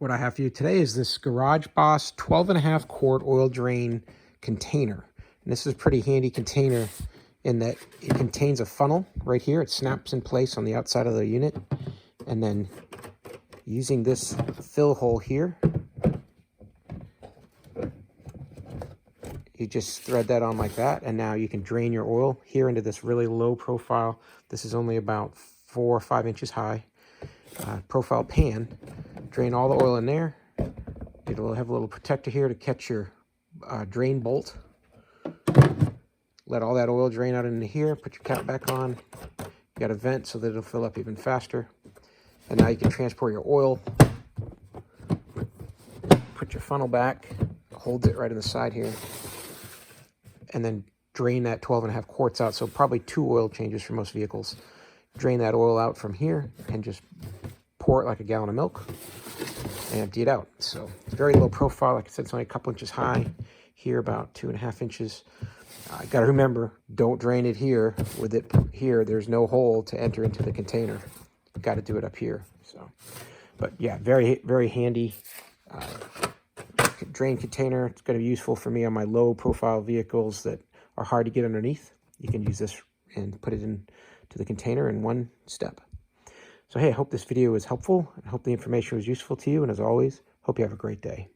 what I have for you today is this GarageBOSS 12.5 quart oil drain container. And this is a pretty handy container in that it contains a funnel right here. It snaps in place on the outside of the unit. And then using this fill hole here, you just thread that on like that. And now you can drain your oil here into this really low profile. This is only about 4 or 5 inches high profile pan. Drain all the oil in there. It'll have a little protector here to catch your drain bolt. Let all that oil drain out into here. Put your cap back on. You got a vent so that it'll fill up even faster. And now you can transport your oil. Put your funnel back. Holds it right on the side here. And then drain that 12.5 quarts out. So probably 2 oil changes for most vehicles. Drain that oil out from here and just pour it like a gallon of milk and empty it out. So it's very low profile. Like I said, it's only a couple inches high. Here about 2.5 inches. Got to remember, don't drain it here. With it here, there's no hole to enter into the container. Got to do it up here. So, but yeah, very, very handy drain container. It's going to be useful for me on my low profile vehicles that are hard to get underneath. You can use this and put it into the container in one step. So hey, I hope this video was helpful. I hope the information was useful to you. And as always, hope you have a great day.